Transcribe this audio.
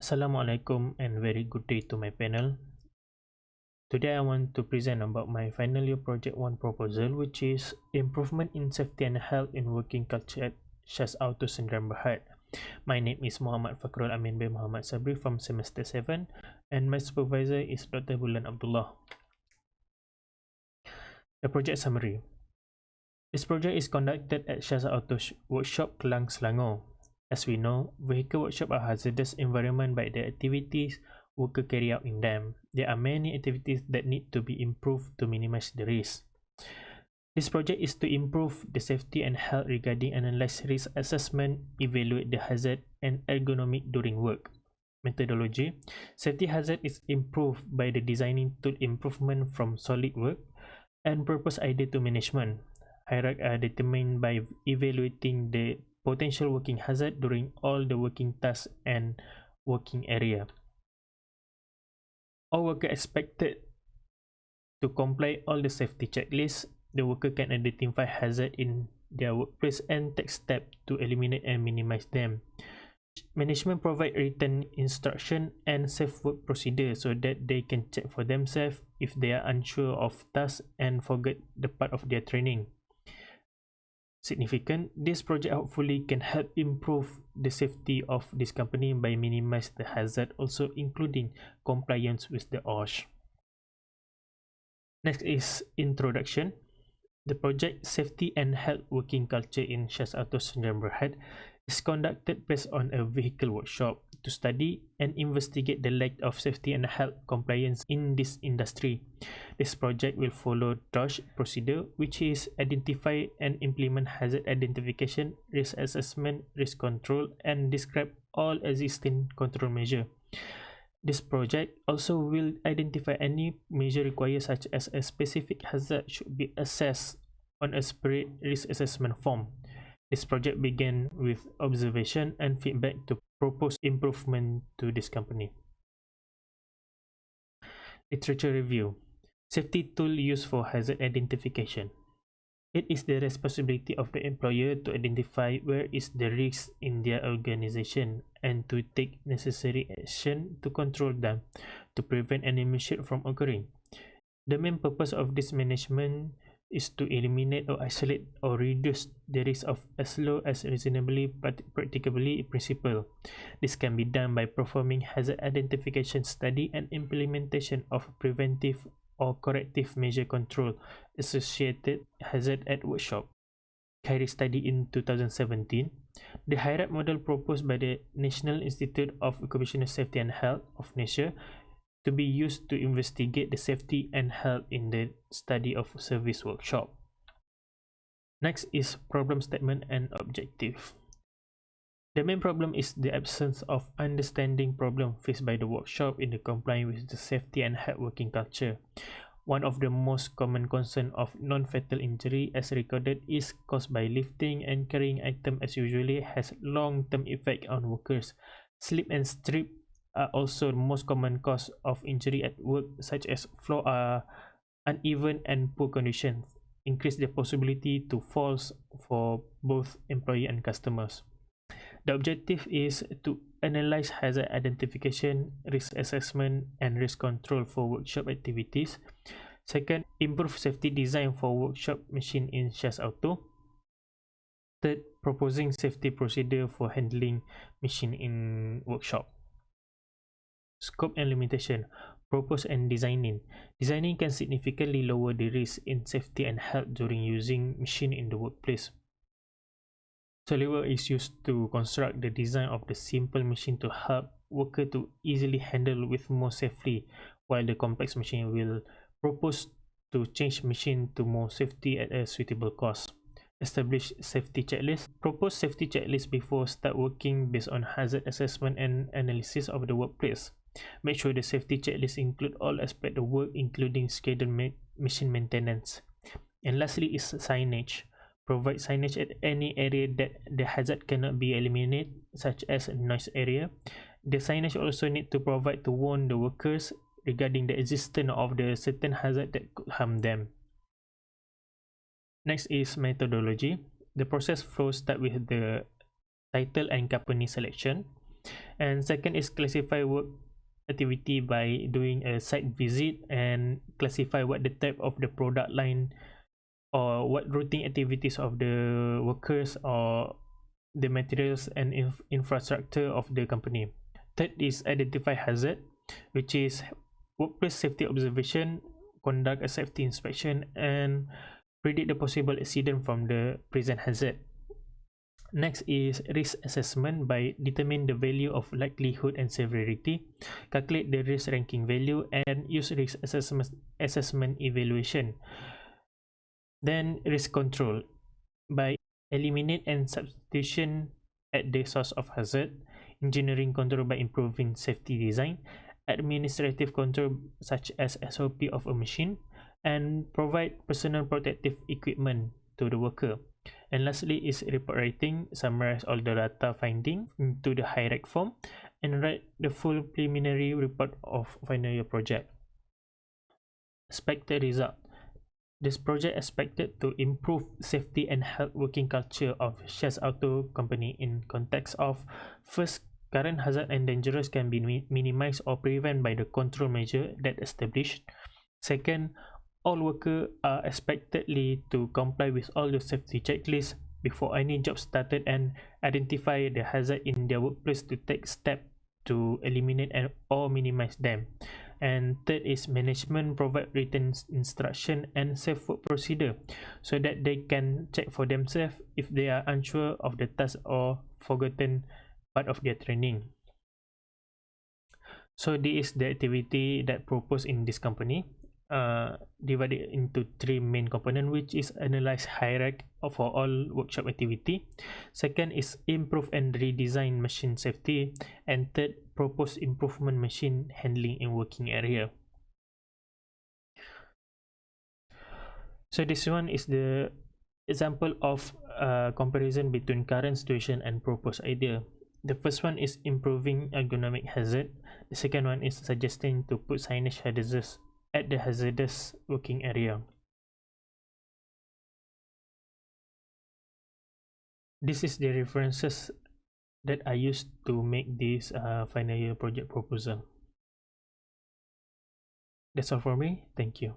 Assalamualaikum and very good day to my panel. Today I want to present about my final year project 1 proposal, which is improvement in safety and health in working culture at Shas Auto Sdn Bhd. My name is Fakhrul Amin Bin Mohd Sabri from semester 7 and my supervisor is Dr. Bulan Abdullah. The project summary. This project is conducted at Shas Auto Workshop, Kelang, Selangor. As we know, vehicle workshop are hazardous environment by the activities workers carry out in them. There are many activities that need to be improved to minimize the risk. This project is to improve the safety and health regarding analyze risk assessment, evaluate the hazard, and ergonomic during work. Methodology. Safety hazard is improved by the designing tool improvement from solid work and purpose idea to management. Hierarchy are determined by evaluating the potential working hazard during all the working tasks and working area. All workers expected to comply all the safety checklists. The worker can identify hazard in their workplace and take steps to eliminate and minimize them. Management provide written instruction and safe work procedure so that they can check for themselves if they are unsure of tasks and forget the part of their training. Significant, this project hopefully can help improve the safety of this company by minimize the hazard, also including compliance with the OSH. Next is introduction. The project Safety and Health Working Culture in Shas Auto Sdn Bhd is conducted based on a vehicle workshop to study and investigate the lack of safety and health compliance in this industry. This project will follow DOSH procedure, which is identify and implement hazard identification, risk assessment, risk control, and describe all existing control measures. This project also will identify any measure required, such as a specific hazard should be assessed on a separate risk assessment form. This project began with observation and feedback to propose improvement to this company. Literature review. Safety tool used for hazard identification. It is the responsibility of the employer to identify where is the risk in their organization and to take necessary action to control them to prevent any mistake from occurring. The main purpose of this management is to eliminate or isolate or reduce the risk of as low as reasonably practicably principle. This can be done by performing hazard identification study and implementation of preventive or corrective measure control associated hazard at workshop. Carry study in 2017. The hierarchy model proposed by the National Institute of Occupational Safety and Health of Nature to be used to investigate the safety and health in the study of service workshop. Next is problem statement and objective. The main problem is the absence of understanding problem faced by the workshop in the complying with the safety and health working culture. One of the most common concern of non-fatal injury as recorded is caused by lifting and carrying item, as usually has long-term effect on workers. Slip and trip are also the most common cause of injury at work, such as floor are uneven and poor conditions increase the possibility to falls for both employee and customers. The objective is to analyze hazard identification, risk assessment, and risk control for workshop activities. Second, improve safety design for workshop machine in Shas Auto. Third, proposing safety procedure for handling machine in workshop. Scope and limitation. Propose and designing. Designing can significantly lower the risk in safety and health during using machine in the workplace. SolidWorks is used to construct the design of the simple machine to help worker to easily handle with more safely, while the complex machine will propose to change machine to more safety at a suitable cost. Establish safety checklist. Propose safety checklist before start working based on hazard assessment and analysis of the workplace. Make sure the safety checklist include all aspects of work, including scheduled machine maintenance. And lastly is signage. Provide signage at any area that the hazard cannot be eliminated, such as a noise area. The signage also need to provide to warn the workers regarding the existence of the certain hazard that could harm them. Next is methodology. The process flow start with the title and company selection. And second is classify work activity by doing a site visit and classify what the type of the product line or what routine activities of the workers or the materials and infrastructure of the company. Third is identify hazard, which is workplace safety observation, conduct a safety inspection, and predict the possible accident from the present hazard. Next is risk assessment by determine the value of likelihood and severity, calculate the risk ranking value, and use risk assessment evaluation. Then risk control by eliminate and substitution at the source of hazard, engineering control by improving safety design, administrative control such as SOP of a machine, and provide personal protective equipment to the worker. And lastly is report writing, summarize all the data finding into the hierarchy form, and write the full preliminary report of final year project. Expected result. This project expected to improve safety and health working culture of Shares Auto Company in context of first, current hazard and dangerous can be minimized or prevented by the control measure that established. Second, all workers are expectedly to comply with all the safety checklists before any job started and identify the hazard in their workplace to take steps to eliminate or minimize them. And third is management provide written instruction and safe work procedure so that they can check for themselves if they are unsure of the task or forgotten part of their training. So this is the activity that proposed in this company, divided into three main components, which is analyze hierarchy for all workshop activity. Second is improve and redesign machine safety, and third, propose improvement machine handling in working area. So this one is the example of comparison between current situation and proposed idea. The first one is improving ergonomic hazard. The second one is suggesting to put signage hazardous at the hazardous working area. This is the references that I used to make this final year project proposal. That's all for me. Thank you.